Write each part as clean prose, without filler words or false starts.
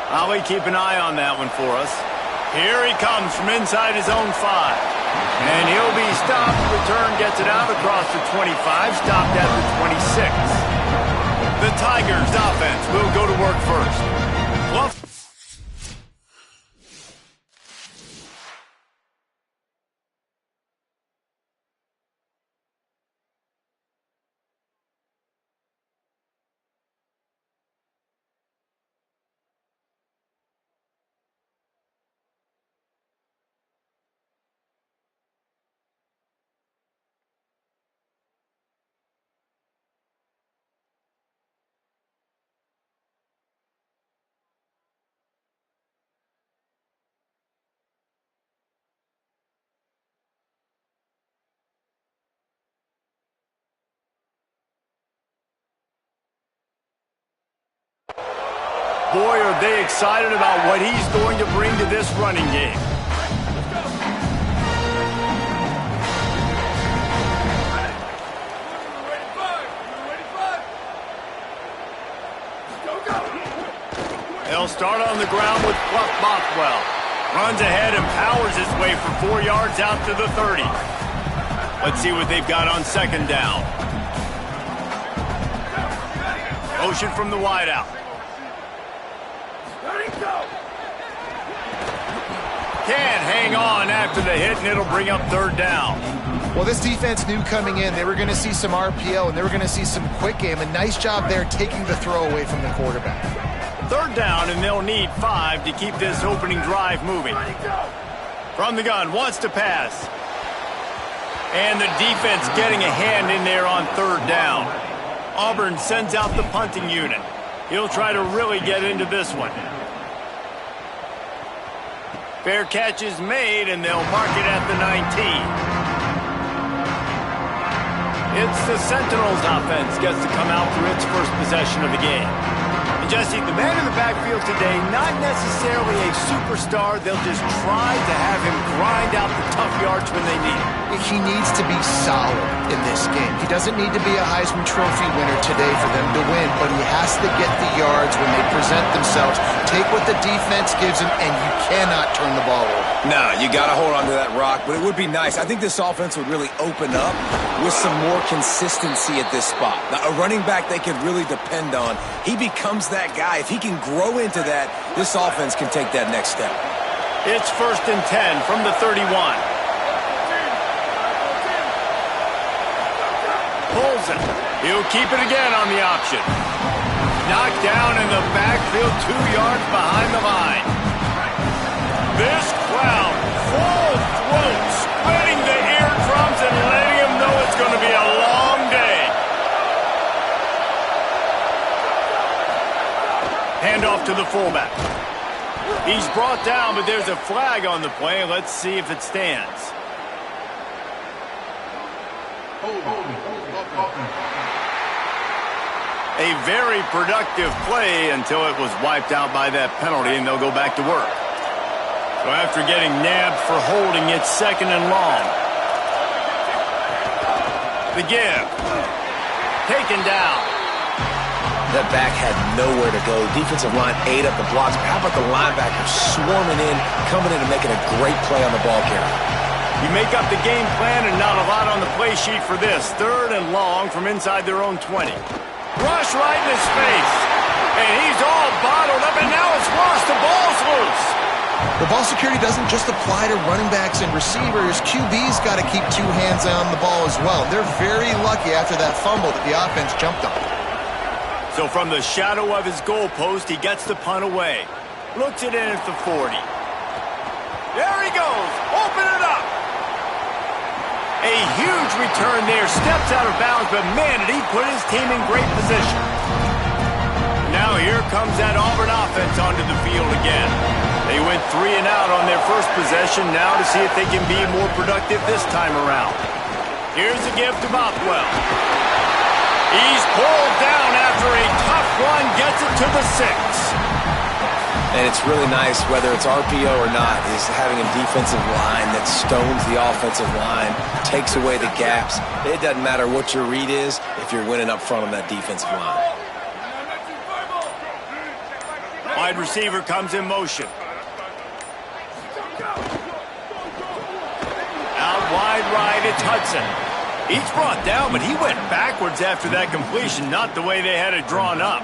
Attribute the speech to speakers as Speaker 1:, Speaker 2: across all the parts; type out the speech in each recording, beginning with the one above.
Speaker 1: Ollie, keep an eye on that one for us. Here he comes from inside his own 5. And he'll be stopped. Return gets it out across the 25, stopped at the 26. The Tigers offense will go to work first. Bluff. Boy, are they excited about what he's going to bring to this running game. They'll start on the ground with Bluff Bothwell. Runs ahead and powers his way for 4 yards out to the 30. Let's see what they've got on second down. Motion from the wideout. Can't hang on after the hit, and it'll bring up third down.
Speaker 2: Well, this defense knew coming in they were going to see some RPO, and they were going to see some quick game. A nice job there taking the throw away from the quarterback.
Speaker 1: Third down, and they'll need 5 to keep this opening drive moving. From the gun, wants to pass. And the defense getting a hand in there on third down. Auburn sends out the punting unit. He'll try to really get into this one. Fair catch is made, and they'll mark it at the 19. It's the Sentinels offense gets to come out for its first possession of the game. And Jesse, the man in the backfield today, not necessarily a superstar. They'll just try to have him grind out the tough yards when they need it.
Speaker 2: He needs to be solid in this game. He doesn't need to be a Heisman Trophy winner today for them to win, but he has to get the yards when they present themselves. Take what the defense gives him, and you cannot turn the ball over.
Speaker 3: No, you got to hold on to that rock, but it would be nice. I think this offense would really open up with some more consistency at this spot. Now, a running back they can really depend on. He becomes that guy. If he can grow into that, this offense can take that next step.
Speaker 1: It's 1st and 10 from the 31. Pulls it. He'll keep it again on the option. Knocked down in the backfield, 2 yards behind the line. This crowd, full throat, spreading the eardrums and letting him know it's going to be a long day. Hand off to the fullback. He's brought down, but there's a flag on the play. Let's see if it stands. A very productive play until it was wiped out by that penalty, and they'll go back to work. So after getting nabbed for holding, it's 2nd and long. The give. Taken down.
Speaker 3: That back had nowhere to go. Defensive line ate up the blocks. But how about the linebackers swarming in, coming in and making a great play on the ball carrier?
Speaker 1: You make up the game plan and not a lot on the play sheet for this. 3rd and long from inside their own 20. Rush right in his face. And he's all bottled up, and now it's worse. The ball's loose.
Speaker 2: The ball security doesn't just apply to running backs and receivers. QB's got to keep 2 hands on the ball as well. They're very lucky after that fumble that the offense jumped on.
Speaker 1: So from the shadow of his goalpost, he gets the punt away. Looks it in at the 40. There he goes. Open it up. A huge return there. Steps out of bounds, but man, did he put his team in great position. Now here comes that Auburn offense onto the field again. They went 3 and out on their first possession. Now to see if they can be more productive this time around. Here's the give to Bothwell. He's pulled down after a tough run. Gets it to the 6.
Speaker 3: And it's really nice, whether it's RPO or not, is having a defensive line that stones the offensive line, takes away the gaps. It doesn't matter what your read is if you're winning up front on that defensive line.
Speaker 1: Wide receiver comes in motion. Out wide right, it's Hudson. He's brought down, but he went backwards after that completion, not the way they had it drawn up.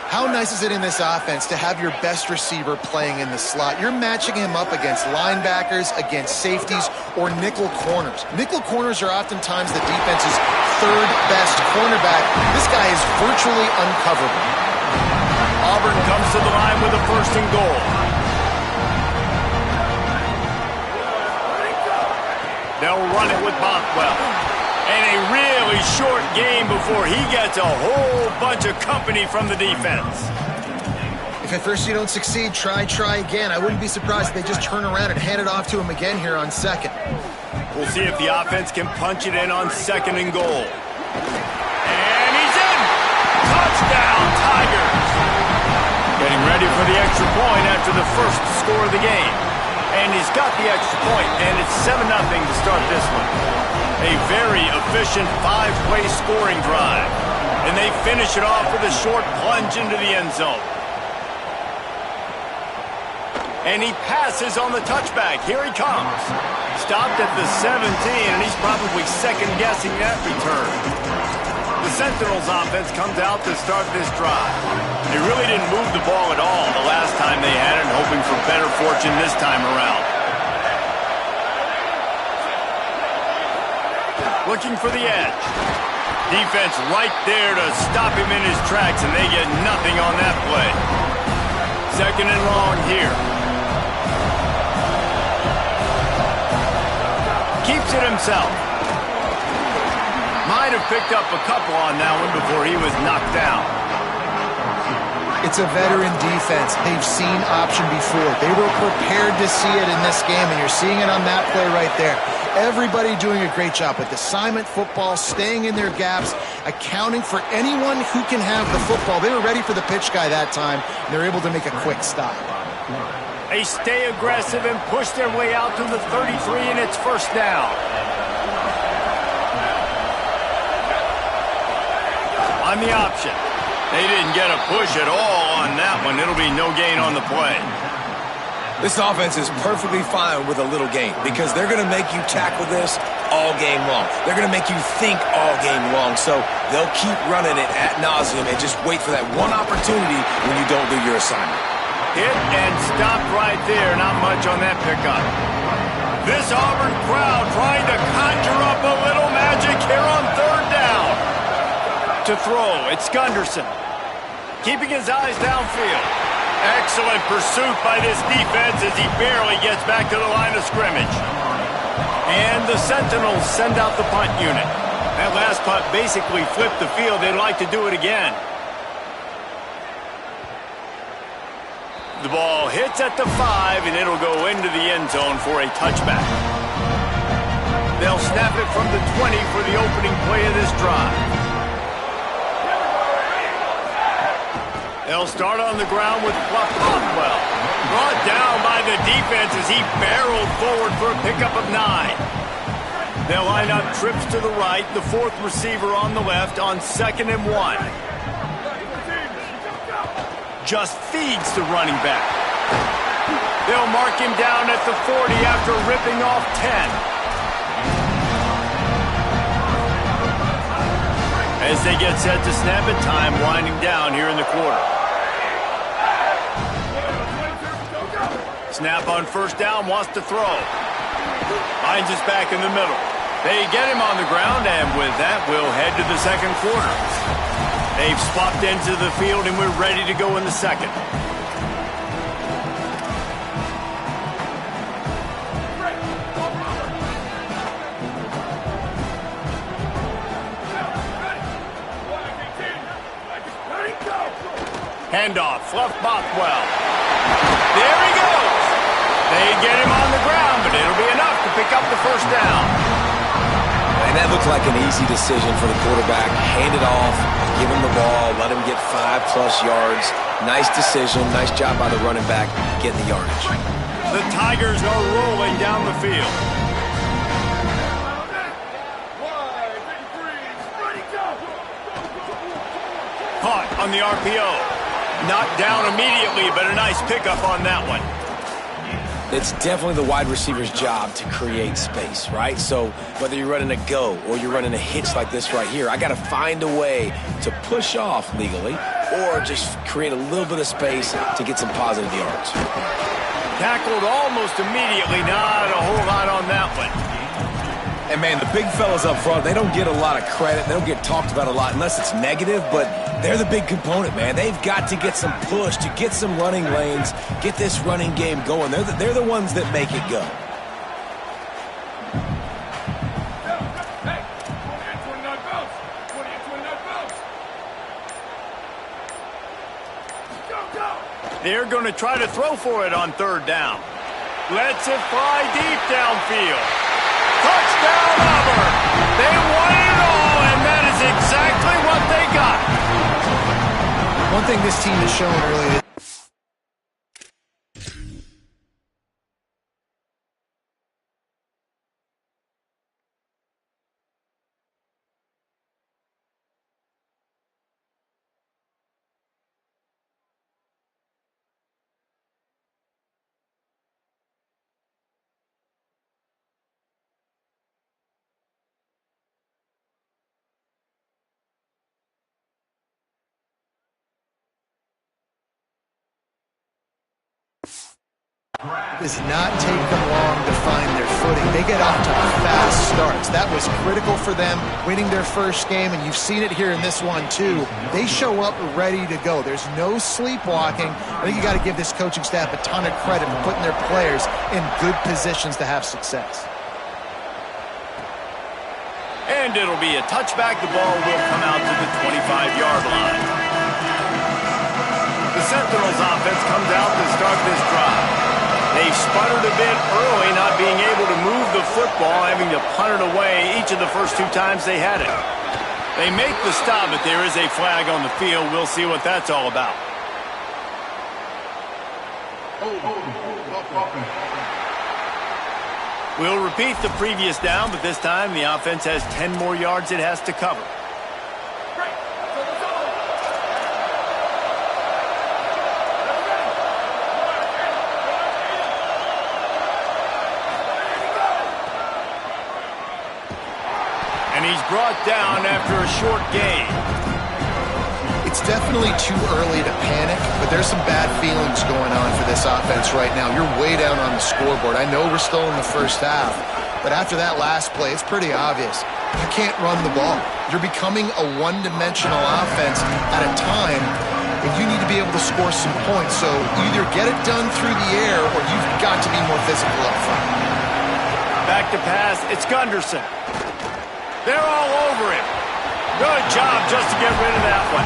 Speaker 2: How nice is it in this offense to have your best receiver playing in the slot? You're matching him up against linebackers, against safeties, or nickel corners. Nickel corners are oftentimes the defense's third best cornerback. This guy is virtually uncoverable.
Speaker 1: Auburn comes to the line with a 1st and goal. They'll run it with Bothwell. And a really short game before he gets a whole bunch of company from the defense.
Speaker 2: If at first you don't succeed, try again. I wouldn't be surprised if they just turn around and hand it off to him again here on 2nd.
Speaker 1: We'll see if the offense can punch it in on 2nd and goal. And he's in! Touchdown, Tigers! Getting ready for the extra point after the first score of the game. And he's got the extra point, and it's 7-0 to start this one. A very efficient 5-play scoring drive. And they finish it off with a short plunge into the end zone. And he passes on the touchback. Here he comes. Stopped at the 17, and he's probably second-guessing that return. The Sentinels offense comes out to start this drive. They really didn't move the ball at all the last time they had it, hoping for better fortune this time around. Looking for the edge. Defense right there to stop him in his tracks, and they get nothing on that play. 2nd and long here. Keeps it himself. Might have picked up a couple on that one before he was knocked down.
Speaker 2: It's a veteran defense. They've seen option before. They were prepared to see it in this game, and you're seeing it on that play right there. Everybody doing a great job with assignment football, staying in their gaps, accounting for anyone who can have the football. They were ready for the pitch guy that time, and they're able to make a quick stop.
Speaker 1: They stay aggressive and push their way out to the 33, and it's 1st down. On the option. They didn't get a push at all on that one. It'll be no gain on the play.
Speaker 3: This offense is perfectly fine with a little gain because they're going to make you tackle this all game long. They're going to make you think all game long. So they'll keep running it ad nauseum and just wait for that one opportunity when you don't do your assignment.
Speaker 1: Hit and stopped right there. Not much on that pickup. This Auburn crowd trying to conjure up a little magic here on 3rd down. To throw, it's Gunderson. Keeping his eyes downfield. Excellent pursuit by this defense as he barely gets back to the line of scrimmage. And the Sentinels send out the punt unit. That last punt basically flipped the field. They'd like to do it again. The ball hits at the 5, and it'll go into the end zone for a touchback. They'll snap it from the 20 for the opening play of this drive. They'll start on the ground with Fluff Bothwell. Brought down by the defense as he barreled forward for a pickup of 9. They'll line up trips to the right, the 4th receiver on the left on 2nd and 1. Just feeds the running back. They'll mark him down at the 40 after ripping off 10. As they get set to snap it, time winding down here in the quarter. Snap on 1st down, wants to throw. Finds us back in the middle. They get him on the ground, and with that, we'll head to the 2nd quarter. They've swapped ends of the field, and we're ready to go in the 2nd. Handoff, Fluff Bothwell. There he goes. They get him on the ground, but it'll be enough to pick up the 1st down.
Speaker 3: And that looked like an easy decision for the quarterback. Hand it off, give him the ball, let him get 5+ yards. Nice decision, nice job by the running back getting the yardage.
Speaker 1: The Tigers are rolling down the field. Caught on the RPO. Knocked down immediately, but a nice pickup on that one.
Speaker 3: It's definitely the wide receiver's job to create space, right? So whether you're running a go or you're running a hitch like this right here, I got to find a way to push off legally or just create a little bit of space to get some positive yards.
Speaker 1: Tackled almost immediately. Not a whole lot on that one.
Speaker 3: And, man, the big fellas up front, they don't get a lot of credit. They don't get talked about a lot unless it's negative, but they're the big component, man. They've got to get some push, to get some running lanes, get this running game going. They're the ones that make it go.
Speaker 1: They're going to try to throw for it on third down. Lets it fly deep downfield. Touchdown, Auburn! They won it all, and that is exactly what they got.
Speaker 2: One thing this team has shown early. Does not take them long to find their footing. They get off to fast starts. That was critical for them, winning their first game, and you've seen it here in this one too. They show up ready to go. There's no sleepwalking. I think you got to give this coaching staff a ton of credit for putting their players in good positions to have success.
Speaker 1: And it'll be a touchback. The ball will come out to the 25-yard line. The Sentinels offense comes out to start this drive. They've sputtered a bit early, not being able to move the football, having to punt it away each of the first two times they had it. They make the stop, but there is a flag on the field. We'll see what that's all about. We'll repeat the previous down, but this time the offense has 10 more yards it has to cover. He's brought down after a short game.
Speaker 2: It's definitely too early to panic, but there's some bad feelings going on for this offense right now. You're way down on the scoreboard. I know we're still in the first half, but after that last play, it's pretty obvious. You can't run the ball. You're becoming a one-dimensional offense at a time when you need to be able to score some points. So either get it done through the air or you've got to be more physical up front.
Speaker 1: Back to pass. It's Gunderson. They're all over him. Good job just to get rid of that one.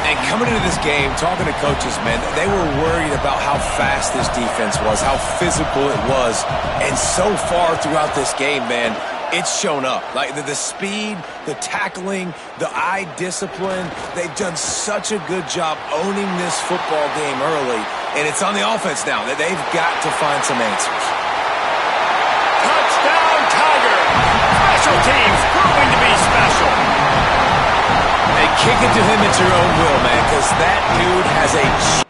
Speaker 3: And coming into this game, talking to coaches, man, they were worried about how fast this defense was, how physical it was. And so far throughout this game, man, it's shown up. Like the speed, the tackling, the eye discipline, they've done such a good job owning this football game early. And it's on the offense now that they've got to find some answers.
Speaker 1: Touchdown, Tiger! Special teams proving to be special.
Speaker 3: And kick it to him at your own will, man, because that dude has a...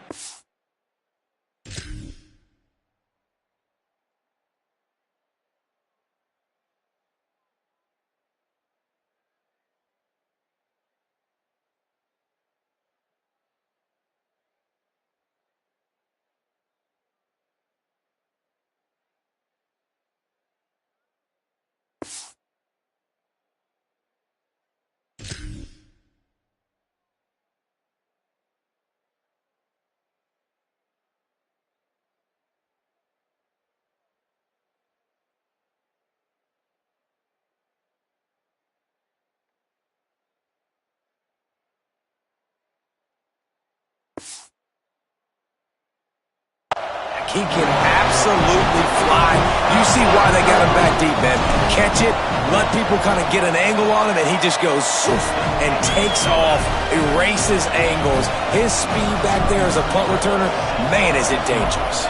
Speaker 3: He can absolutely fly. You see why they got him back deep, man. Catch it, let people kind of get an angle on him, and he just goes zoof, and takes off, erases angles. His speed back there as a punt returner, man, is it dangerous.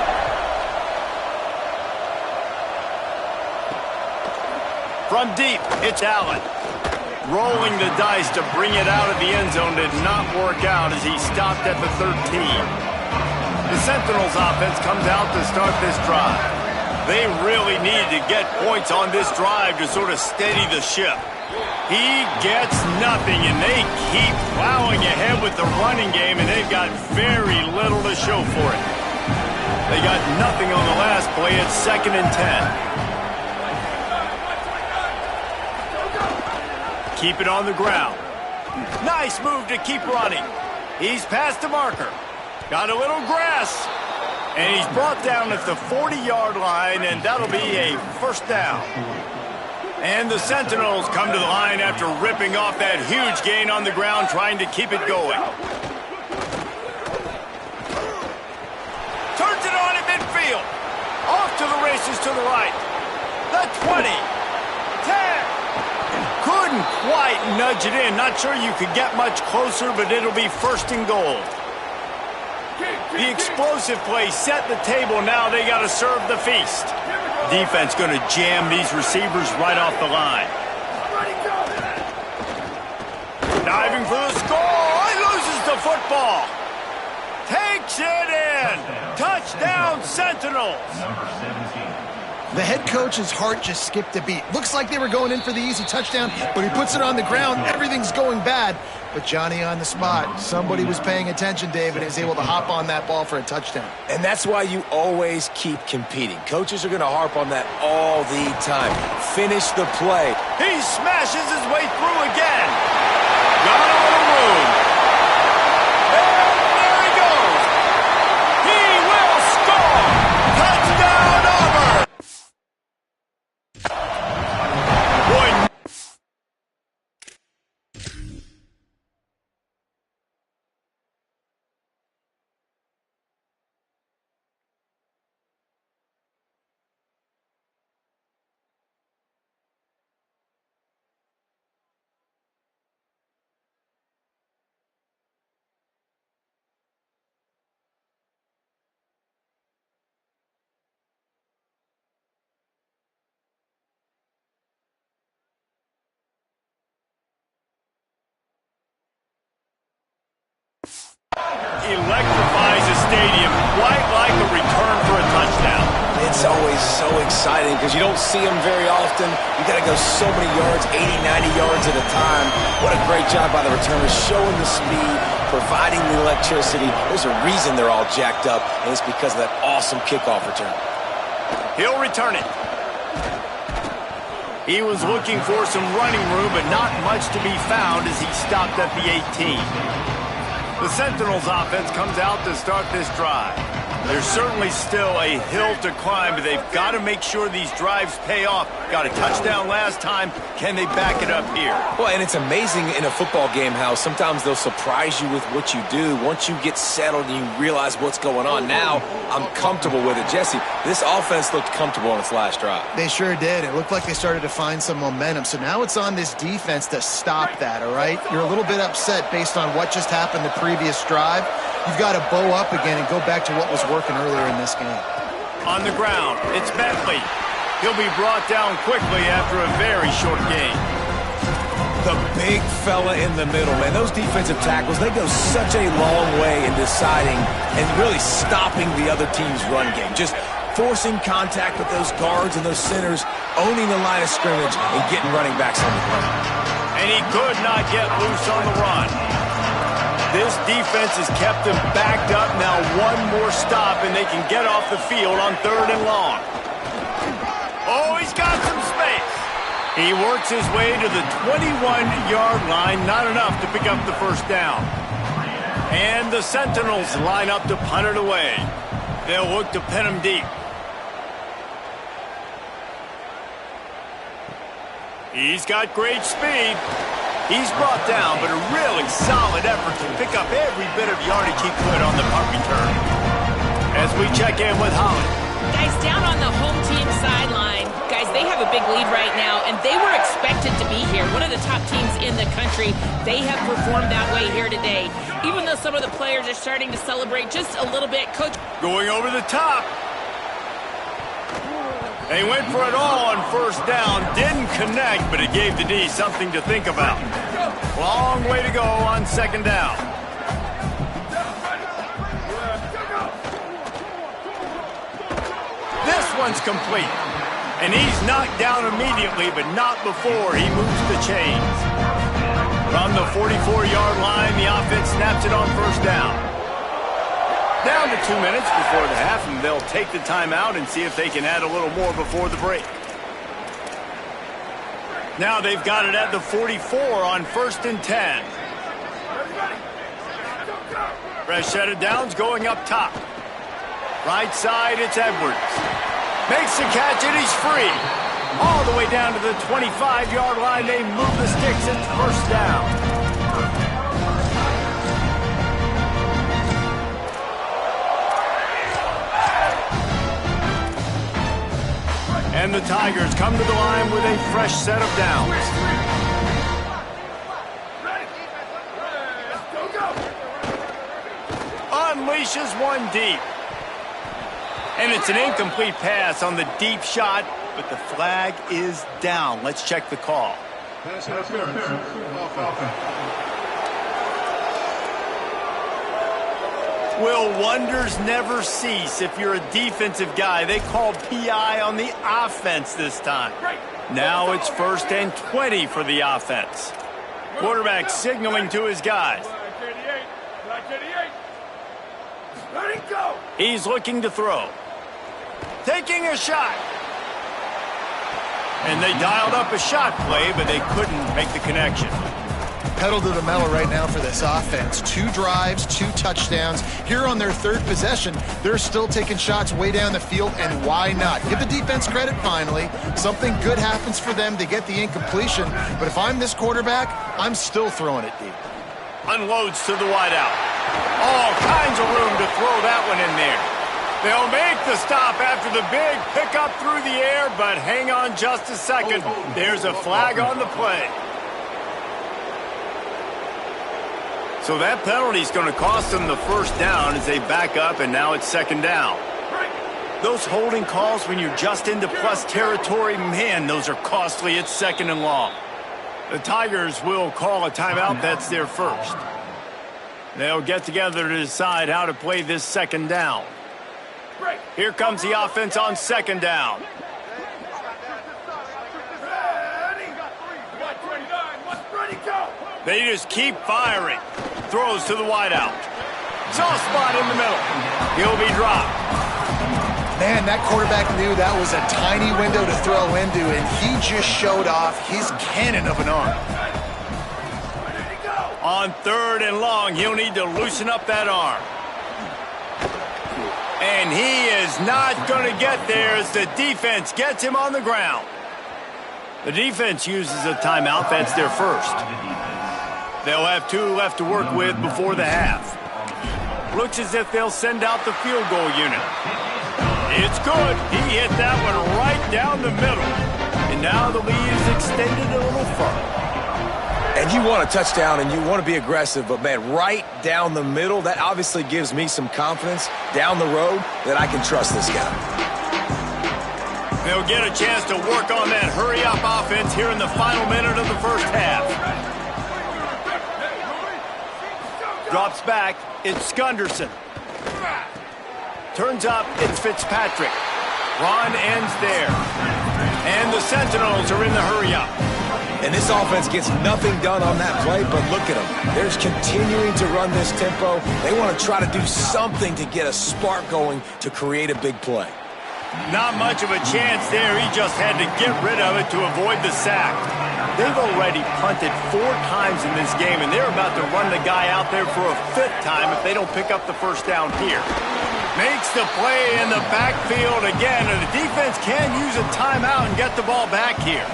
Speaker 1: From deep, it's Allen. Rolling the dice to bring it out of the end zone did not work out as he stopped at the 13. The Sentinels offense comes out to start this drive. They really need to get points on this drive to sort of steady the ship. He gets nothing, and they keep plowing ahead with the running game, and they've got very little to show for it. They got nothing on the last play. It's 2nd and 10. Keep it on the ground. Nice move to keep running. He's past the marker. Got a little grass. And he's brought down at the 40-yard line, and that'll be a first down. And the Sentinels come to the line after ripping off that huge gain on the ground, trying to keep it going. Turns it on at midfield. Off to the races to the right. The 20. 10. Couldn't quite nudge it in. Not sure you could get much closer, but it'll be 1st and goal. The explosive play set the table. Now they got to serve the feast. Defense going to jam these receivers right off the line. Diving for the score. He loses the football. Takes it in. Touchdown, Sentinels.
Speaker 2: The head coach's heart just skipped a beat. Looks like they were going in for the easy touchdown, but he puts it on the ground. Everything's going bad. But Johnny on the spot. Somebody was paying attention, David, and is able to hop on that ball for a touchdown.
Speaker 3: And that's why you always keep competing. Coaches are going to harp on that all the time. Finish the play.
Speaker 1: He smashes his way through again. Got a little room. And there he goes. He will score. Touchdown, Auburn. Boy. Electrifies the stadium, quite like a return for a touchdown.
Speaker 3: It's always so exciting because you don't see them very often. You got to go so many yards, 80, 90 yards at a time. What a great job by the returners, showing the speed, providing the electricity. There's a reason they're all jacked up, and it's because of that awesome kickoff return.
Speaker 1: He'll return it. He was looking for some running room, but not much to be found as he stopped at the 18. The Sentinels offense comes out to start this drive. There's certainly still a hill to climb, but they've got to make sure these drives pay off. Got a touchdown last time. Can they back it up here?
Speaker 3: Well, and it's amazing in a football game how sometimes they'll surprise you with what you do. Once you get settled and you realize what's going on, now I'm comfortable with it. Jesse, this offense looked comfortable on its last drive.
Speaker 2: They sure did. It looked like they started to find some momentum. So now it's on this defense to stop that, all right? You're a little bit upset based on what just happened the previous drive. You've got to bow up again and go back to what was working earlier in this game.
Speaker 1: On the ground, it's Bentley. He'll be brought down quickly after a very short gain.
Speaker 3: The big fella in the middle, man. Those defensive tackles, they go such a long way in deciding and really stopping the other team's run game. Just forcing contact with those guards and those centers, owning the line of scrimmage, and getting running backs on the ground.
Speaker 1: And he could not get loose on the run. This defense has kept them backed up. Now one more stop, and they can get off the field on 3rd and long. Oh, he's got some space. He works his way to the 21-yard line. Not enough to pick up the first down. And the Sentinels line up to punt it away. They'll look to pin him deep. He's got great speed. He's brought down, but a really solid effort to pick up every bit of yardage he could on the punt return. As we check in with Holland.
Speaker 4: Guys, down on the home team sideline, guys, they have a big lead right now, and they were expected to be here. One of the top teams in the country. They have performed that way here today. Even though some of the players are starting to celebrate just a little bit, Coach.
Speaker 1: Going over the top. They went for it all on first down, didn't connect, but it gave the D something to think about. Long way to go on second down. This one's complete. And he's knocked down immediately, but not before he moves the chains. From the 44-yard line, the offense snaps it on first down. Down to 2 minutes before the half, and they'll take the timeout and see if they can add a little more before the break. Now they've got it at the 44 on 1st and 10. Fresh set of downs going up top. Right side, it's Edwards. Makes the catch, and he's free. All the way down to the 25-yard line. They move the sticks. It's first down. And the Tigers come to the line with a fresh set of downs. Unleashes one deep. And it's an incomplete pass on the deep shot, but the flag is down. Let's check the call. Will wonders never cease if you're a defensive guy? They called PI on the offense this time. Now it's 1st and 20 for the offense. Quarterback signaling to his guys. He's looking to throw. Taking a shot. And they dialed up a shot play, but they couldn't make the connection.
Speaker 2: Pedal to the metal right now for this offense. 2 drives, 2 touchdowns. Here on their 3rd possession, they're still taking shots way down the field, and why not? Give the defense credit finally. Something good happens for them. They get the incompletion, but if I'm this quarterback, I'm still throwing it deep.
Speaker 1: Unloads to the wideout. All kinds of room to throw that one in there. They'll make the stop after the big pickup through the air, but hang on just a second. There's a flag on the play. So that penalty is going to cost them the first down as they back up, and now it's 2nd down. Those holding calls when you're just into plus territory, man, those are costly. It's 2nd and long. The Tigers will call a timeout. That's their first. They'll get together to decide how to play this 2nd down. Here comes the offense on 2nd down. They just keep firing. Throws to the wideout. Soft spot in the middle. He'll be dropped.
Speaker 2: Man, that quarterback knew that was a tiny window to throw into, and he just showed off his cannon of an arm.
Speaker 1: On 3rd and long, he'll need to loosen up that arm. And he is not going to get there as the defense gets him on the ground. The defense uses a timeout. That's their first. They'll have 2 left to work with before the half. Looks as if they'll send out the field goal unit. It's good. He hit that one right down the middle. And now the lead is extended a little further.
Speaker 3: And you want a touchdown and you want to be aggressive, but, man, right down the middle, that obviously gives me some confidence down the road that I can trust this guy.
Speaker 1: They'll get a chance to work on that hurry-up offense here in the final minute of the first half. Drops back, it's Skunderson. Turns up, it's Fitzpatrick. Run ends there. And the Sentinels are in the hurry-up.
Speaker 3: And this offense gets nothing done on that play, but look at them. They're just continuing to run this tempo. They want to try to do something to get a spark going to create a big play.
Speaker 1: Not much of a chance there. He just had to get rid of it to avoid the sack. They've already punted 4 times in this game, and they're about to run the guy out there for a 5th time if they don't pick up the first down here. Makes the play in the backfield again, and the defense can use a timeout and get the ball back here.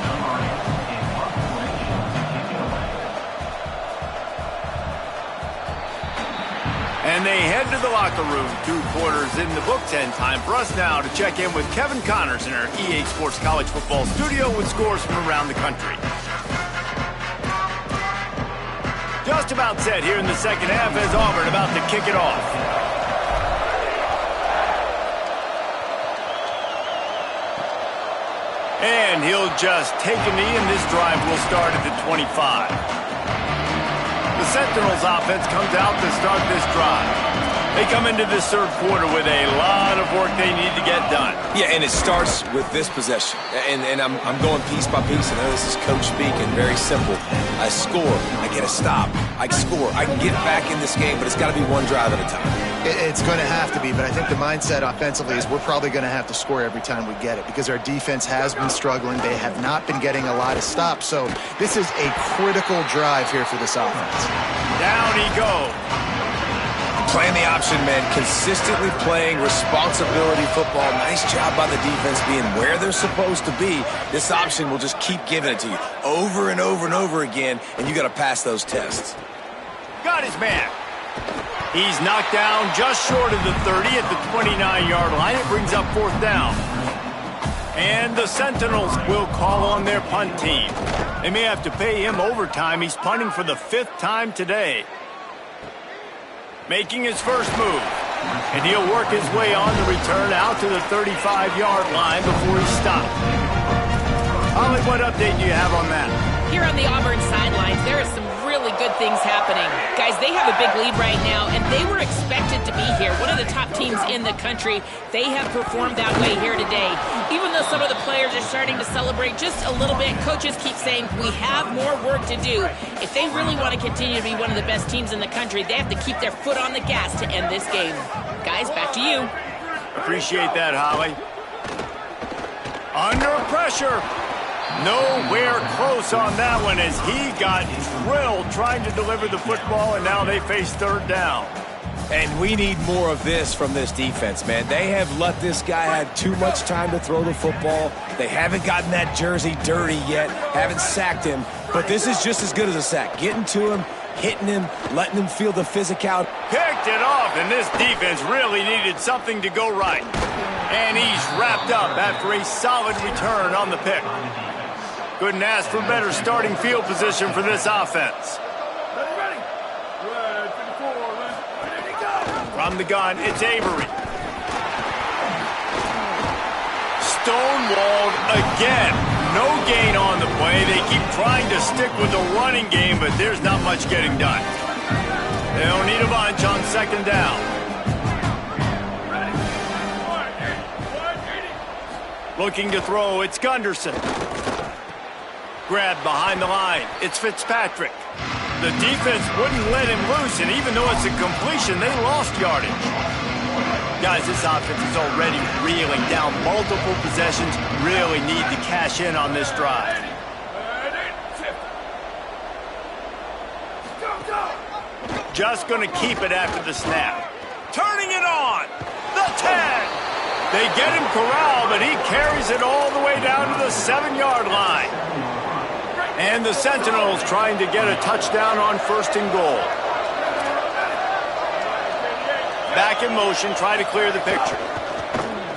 Speaker 1: And they head to the locker room. 2 quarters in the books, and time for us now to check in with Kevin Connors in our EA Sports College Football studio with scores from around the country. Just about set here in the second half as Auburn about to kick it off. And he'll just take a knee, and this drive will start at the 25. The Sentinels offense comes out to start this drive. They come into this third quarter with a lot of work they need to get done.
Speaker 3: Yeah, and it starts with this possession. And I'm going piece by piece. I know this is coach speak and very simple. I score. I get a stop. I score. I can get back in this game, but it's got to be one drive at a time.
Speaker 2: It's going to have to be, but I think the mindset offensively is we're probably going to have to score every time we get it because our defense has been struggling. They have not been getting a lot of stops. So this is a critical drive here for this offense.
Speaker 1: Down he goes.
Speaker 3: Playing the option, man, consistently playing responsibility football. Nice job by the defense being where they're supposed to be. This option will just keep giving it to you over and over and over again, and you got to pass those tests.
Speaker 1: Got his man. He's knocked down just short of the 30 at the 29-yard line. It brings up fourth down. And the Sentinels will call on their punt team. They may have to pay him overtime. He's punting for the 5th time today. Making his first move. And he'll work his way on the return out to the 35-yard line before he's stopped. Holly, what update do you have on that?
Speaker 4: Here on the Auburn sidelines, there are some really good things happening. Guys, they have a big lead right now, and they were expected to be here. One of the top teams in the country. They have performed that way here today. Even though some of the players are starting to celebrate just a little bit, coaches keep saying, we have more work to do. If they really want to continue to be one of the best teams in the country, they have to keep their foot on the gas to end this game. Guys, back to you.
Speaker 1: Appreciate that, Holly. Under pressure. Nowhere close on that one as he got drilled trying to deliver the football, and now they face third down.
Speaker 3: And we need more of this from this defense, man. They have let this guy have too much time to throw the football. They haven't gotten that jersey dirty yet, haven't sacked him. But this is just as good as a sack. Getting to him, hitting him, letting him feel the physicality.
Speaker 1: Picked it off, and this defense really needed something to go right. And he's wrapped up after a solid return on the pick. Couldn't ask for better starting field position for this offense. From the gun, it's Avery. Stonewalled again. No gain on the play. They keep trying to stick with the running game, but there's not much getting done. They'll need a bunch on second down. Looking to throw, it's Gunderson. Grabbed behind the line, it's Fitzpatrick. The defense wouldn't let him loose, and even though it's a completion, they lost yardage. Guys, this offense is already reeling down multiple possessions. Really need to cash in on this drive. Just going to keep it after the snap. Turning it on. The 10. They get him corralled, but he carries it all the way down to the 7-yard line. And the Sentinels trying to get a touchdown on first and goal. Back in motion, try to clear the picture.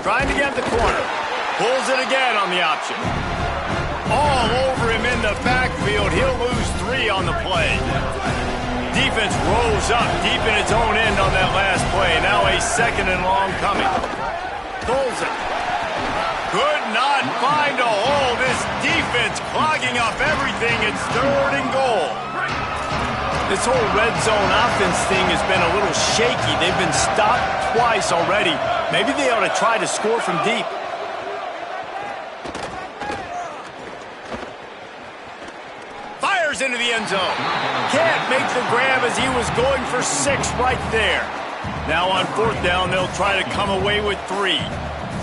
Speaker 1: Trying to get the corner. Pulls it again on the option. All over him in the backfield. He'll lose 3 on the play. Defense rolls up deep in its own end on that last play. Now a second and long coming. Pulls it. Could not find a hole. This defense clogging up everything. It's third and goal. This whole red zone offense thing has been a little shaky. They've been stopped twice already. Maybe they ought to try to score from deep. Fires into the end zone. Can't make the grab as he was going for 6 right there. Now on fourth down, they'll try to come away with 3.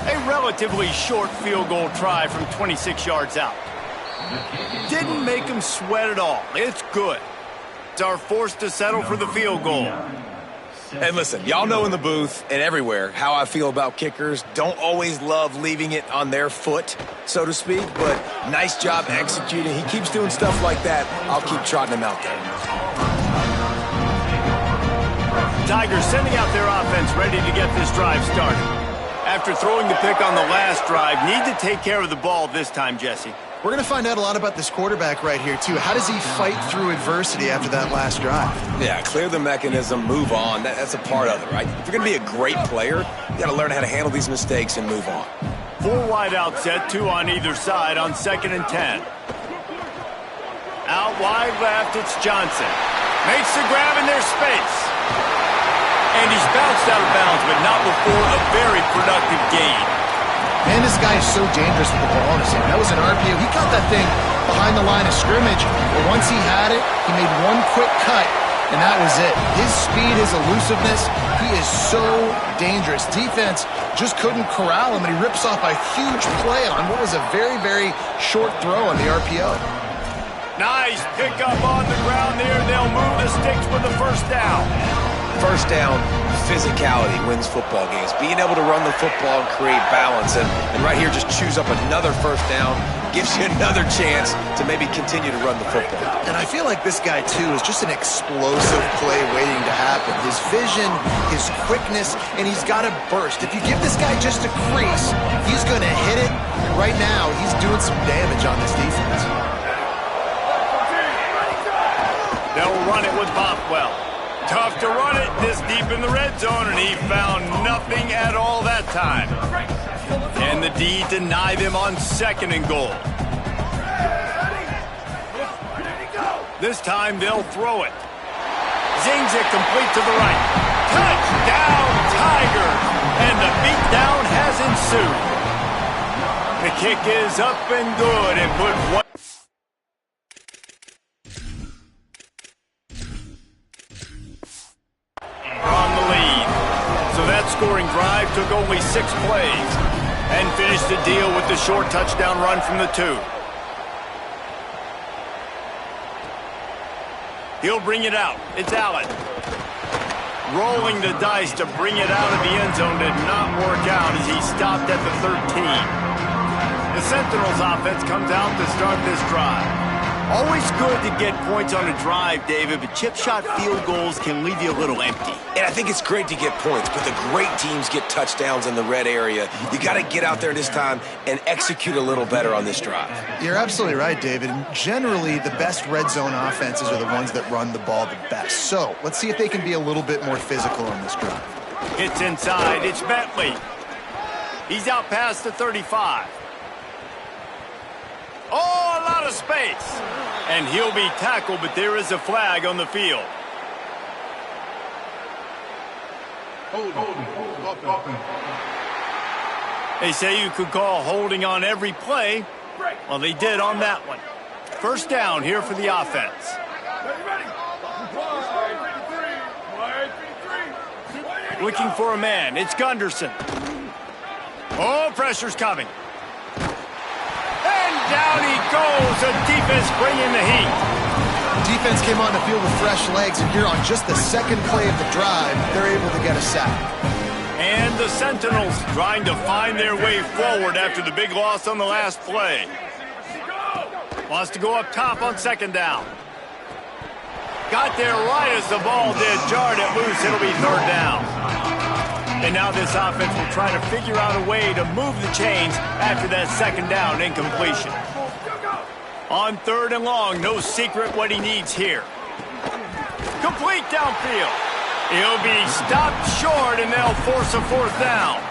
Speaker 1: A relatively short field goal try from 26 yards out. Didn't make him sweat at all. It's good. It's our forced to settle for the field goal.
Speaker 3: And listen, y'all know in the booth and everywhere how I feel about kickers. Don't always love leaving it on their foot, so to speak, but nice job executing. He keeps doing stuff like that. I'll keep trotting him out there.
Speaker 1: Tigers sending out their offense ready to get this drive started. After throwing the pick on the last drive, need to take care of the ball this time, Jesse.
Speaker 2: We're going to find out a lot about this quarterback right here, too. How does he fight through adversity after that last drive?
Speaker 3: Yeah, clear the mechanism, move on. That's a part of it, right? If you're going to be a great player, you got to learn how to handle these mistakes and move on.
Speaker 1: 4 wide out set, 2 on either side on 2nd and 10. Out wide left, it's Johnson. Makes the grab in their space. And he's bounced out of bounds, but not before a very productive gain.
Speaker 2: Man, this guy is so dangerous with the ball in his hand. That was an RPO. He caught that thing behind the line of scrimmage, but once he had it, he made one quick cut, and that was it. His speed, his elusiveness, he is so dangerous. Defense just couldn't corral him, and he rips off a huge play on what was a very, very short throw on the RPO.
Speaker 1: Nice pickup on the ground there. They'll move the sticks with the first down.
Speaker 3: First down, physicality wins football games. Being able to run the football and create balance. And right here, just choose up another first down. Gives you another chance to maybe continue to run the football.
Speaker 2: And I feel like this guy, too, is just an explosive play waiting to happen. His vision, his quickness, and he's got a burst. If you give this guy just a crease, he's going to hit it. And right now, he's doing some damage on this defense.
Speaker 1: They'll run it with Bothwell. Tough to run it this deep in the red zone, and he found nothing at all that time. And the D deny them on 2nd and goal. This time they'll throw it. Zings it complete to the right. Touchdown, Tigers! And the beatdown has ensued. The kick is up and good and put one. On the lead. So that scoring drive took only 6 plays and finished the deal with the short touchdown run from the 2. He'll bring it out. It's Allen. Rolling the dice to bring it out of the end zone did not work out as he stopped at the 13. The Sentinels offense comes out to start this drive. Always good to get points on a drive, David, but chip shot field goals can leave you a little empty.
Speaker 3: And I think it's great to get points, but the great teams get touchdowns in the red area. You got to get out there this time and execute a little better on this drive.
Speaker 2: You're absolutely right, David. Generally, the best red zone offenses are the ones that run the ball the best. So let's see if they can be a little bit more physical on this drive.
Speaker 1: It's inside. It's Bentley. He's out past the 35. Oh, a lot of space. And he'll be tackled, but there is a flag on the field. They say you could call holding on every play. Well, they did on that one. First down here for the offense. Looking for a man. It's Gunderson. Oh, pressure's coming. And down he goes. The defense bringing the heat.
Speaker 2: Defense came on the field with fresh legs, and here on just the 2nd play of the drive, they're able to get a sack.
Speaker 1: And the Sentinels trying to find their way forward after the big loss on the last play. Wants to go up top on 2nd down. Got there right as the ball did. Jarred it loose. It'll be 3rd down. And now this offense will try to figure out a way to move the chains after that 2nd down incompletion. On 3rd and long, no secret what he needs here. Complete downfield. He'll be stopped short, and they'll force a 4th down.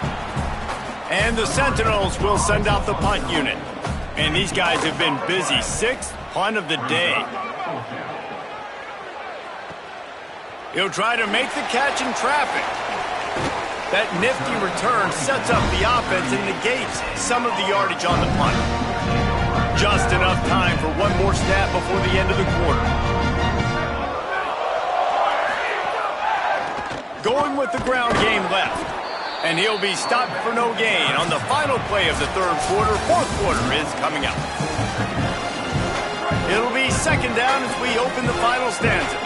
Speaker 1: And the Sentinels will send out the punt unit. And these guys have been busy. 6th punt of the day. He'll try to make the catch in traffic. That nifty return sets up the offense and negates some of the yardage on the punt. Just enough time for one more snap before the end of the quarter. Going with the ground game left. And he'll be stopped for no gain on the final play of the 3rd quarter. 4th quarter is coming up. It'll be 2nd down as we open the final stanza.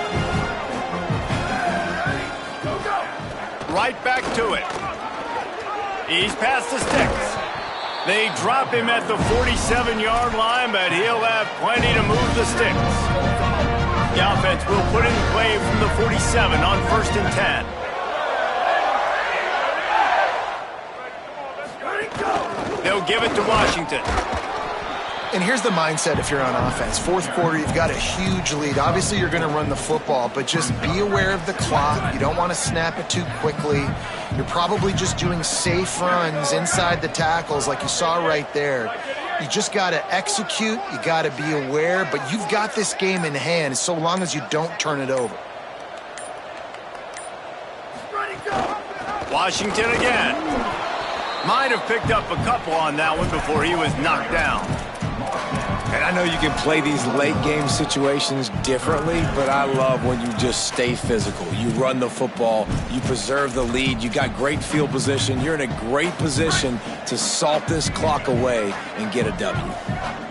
Speaker 1: Right back to it. He's past the sticks. They drop him at the 47-yard line, but he'll have plenty to move the sticks. The offense will put in play from the 47 on 1st and 10. They'll give it to Washington.
Speaker 2: And here's the mindset if you're on offense. Fourth quarter, you've got a huge lead. Obviously, you're going to run the football, but just be aware of the clock. You don't want to snap it too quickly. You're probably just doing safe runs inside the tackles like you saw right there. You just got to execute. You got to be aware, but you've got this game in hand so long as you don't turn it over.
Speaker 1: Washington again. Might have picked up a couple on that one before he was knocked down.
Speaker 3: And I know you can play these late game situations differently, but I love when you just stay physical. You run the football, you preserve the lead, you got great field position, you're in a great position to salt this clock away and get a W.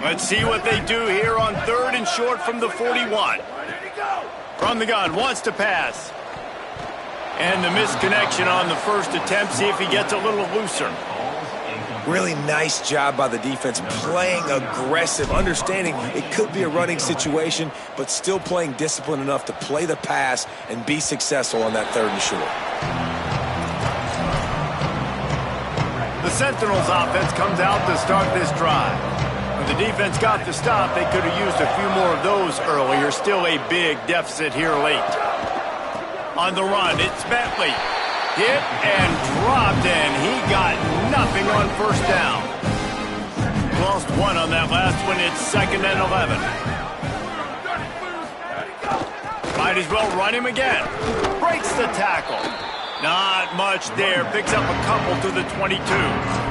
Speaker 1: Let's see what they do here on 3rd and short from the 41. From the gun, wants to pass. And the misconnection on the first attempt, see if he gets a little looser.
Speaker 3: Really nice job by the defense, playing aggressive, understanding it could be a running situation, but still playing disciplined enough to play the pass and be successful on that 3rd and short.
Speaker 1: The Sentinels offense comes out to start this drive. When the defense got the stop, they could have used a few more of those earlier. Still a big deficit here late. On the run, it's Bentley. Hit and dropped, and he got nothing on first down. Lost one on that last one. It's 2nd and 11. Might as well run him again. Breaks the tackle. Not much there. Picks up a couple to the 22.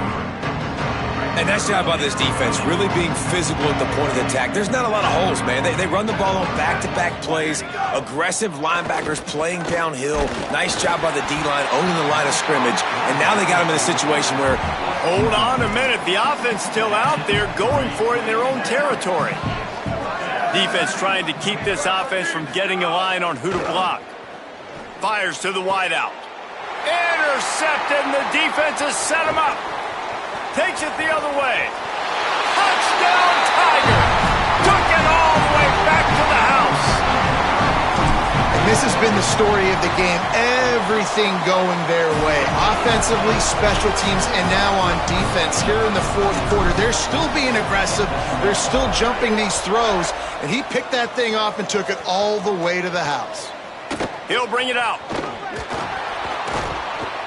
Speaker 3: And nice job by this defense, really being physical at the point of the attack. There's not a lot of holes, man. They run the ball on back-to-back plays. Aggressive linebackers playing downhill. Nice job by the D-line owning the line of scrimmage. And now they got them in a situation where...
Speaker 1: Hold on a minute. The offense still out there going for it in their own territory. Defense trying to keep this offense from getting a line on who to block. Fires to the wideout. Intercepted, and the defense has set him up. Takes it the other way. Touchdown, Tiger! Took it all the way back to the house.
Speaker 2: And this has been the story of the game. Everything going their way. Offensively, special teams, and now on defense. Here in the fourth quarter, they're still being aggressive. They're still jumping these throws. And he picked that thing off and took it all the way to the house.
Speaker 1: He'll bring it out.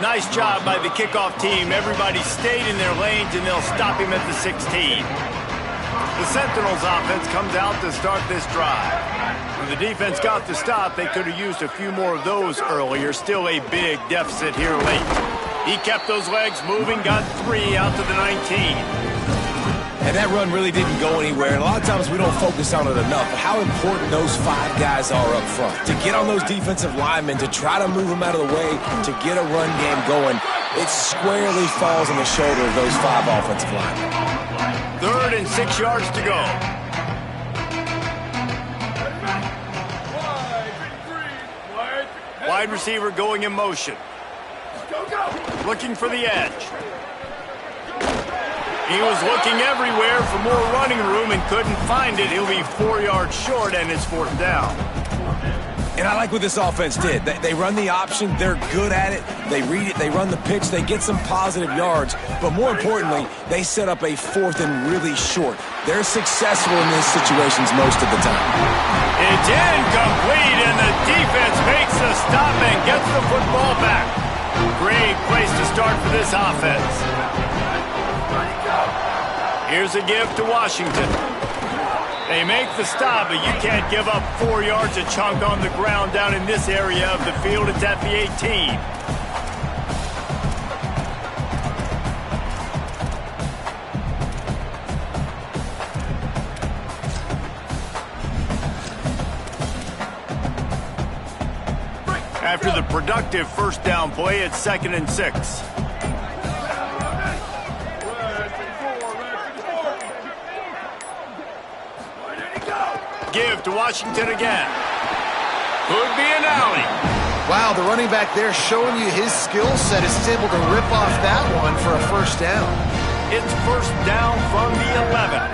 Speaker 1: Nice job by the kickoff team. Everybody stayed in their lanes, and they'll stop him at the 16. The Sentinels offense comes out to start this drive. When the defense got the stop, they could have used a few more of those earlier. Still a big deficit here late. He kept those legs moving, got 3 out to the 19.
Speaker 3: And that run really didn't go anywhere. And a lot of times we don't focus on it enough. But how important those 5 guys are up front. To get on those defensive linemen, to try to move them out of the way, to get a run game going, it squarely falls on the shoulder of those 5 offensive linemen.
Speaker 1: 3rd and 6 yards to go. Wide receiver going in motion. Looking for the edge. He was looking everywhere for more running room and couldn't find it. He'll be 4 yards short, and it's 4th down.
Speaker 3: And I like what this offense did. They run the option. They're good at it. They read it. They run the pitch. They get some positive yards. But more importantly, they set up a 4th and really short. They're successful in these situations most of the time.
Speaker 1: It's incomplete, and the defense makes the stop and gets the football back. Great place to start for this offense. Here's a give to Washington. They make the stop, but you can't give up 4 yards a chunk on the ground down in this area of the field. It's at the 18. After the productive first down play, it's 2nd and 6. Give to Washington again. Could be an alley.
Speaker 2: Wow, the running back there showing you his skill set is able to rip off that one for a first down.
Speaker 1: It's 1st down from the 11.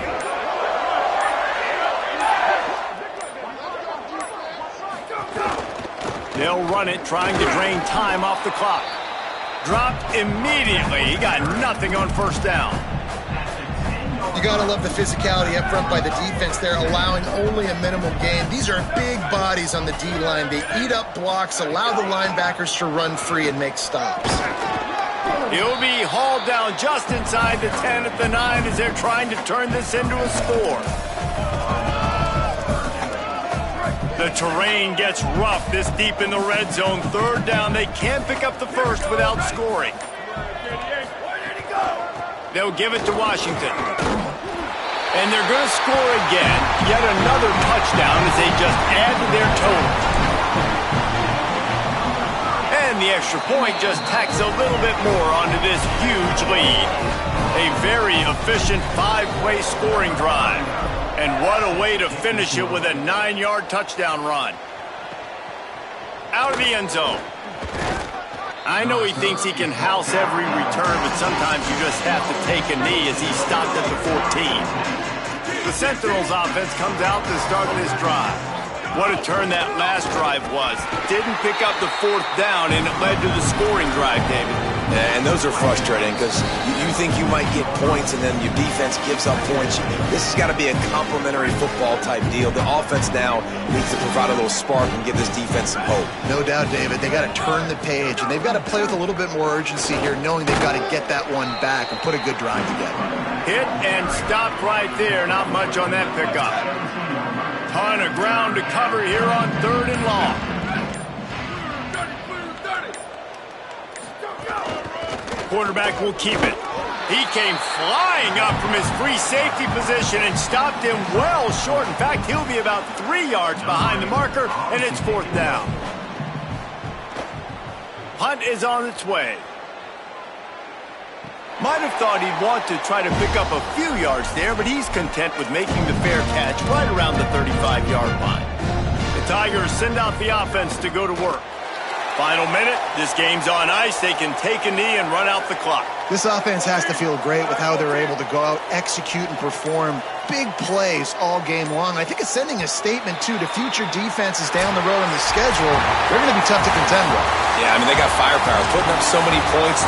Speaker 1: They'll run it, trying to drain time off the clock. Dropped immediately. He got nothing on first down.
Speaker 2: You got to love the physicality up front by the defense there, allowing only a minimal gain. These are big bodies on the D-line. They eat up blocks, allow the linebackers to run free and make stops.
Speaker 1: He'll be hauled down just inside the 10 at the 9 as they're trying to turn this into a score. The terrain gets rough this deep in the red zone. Third down, they can't pick up the first without scoring. They'll give it to Washington. And they're going to score again. Yet another touchdown as they just add to their total. And the extra point just tacks a little bit more onto this huge lead. A very efficient 5-play scoring drive. And what a way to finish it with a 9-yard touchdown run. Out of the end zone. I know he thinks he can house every return, but sometimes you just have to take a knee as he stopped at the 14. The Sentinels offense comes out to start this drive. What a turn that last drive was. Didn't pick up the 4th down, and it led to the scoring drive, David.
Speaker 3: Yeah, and those are frustrating because you think you might get points and then your defense gives up points. This has got to be a complementary football type deal. The offense now needs to provide a little spark and give this defense some hope.
Speaker 2: No doubt, David. They got to turn the page, and they've got to play with a little bit more urgency here, knowing they've got to get that one back and put a good drive together.
Speaker 1: Hit and stop right there. Not much on that pickup. Ton of ground to cover here on 3rd and long. Quarterback will keep it. He came flying up from his free safety position and stopped him well short. In fact, he'll be about 3 yards behind the marker, and it's 4th down. Punt is on its way. Might have thought he'd want to try to pick up a few yards there, but he's content with making the fair catch right around the 35-yard line. The Tigers send out the offense to go to work. Final minute, this game's on ice. They can take a knee and run out the clock.
Speaker 2: This offense has to feel great with how they're able to go out, execute, and perform big plays all game long. I think it's sending a statement, too, to future defenses down the road in the schedule. They're going to be tough to contend with.
Speaker 3: Yeah, I mean, they got firepower, putting up so many points.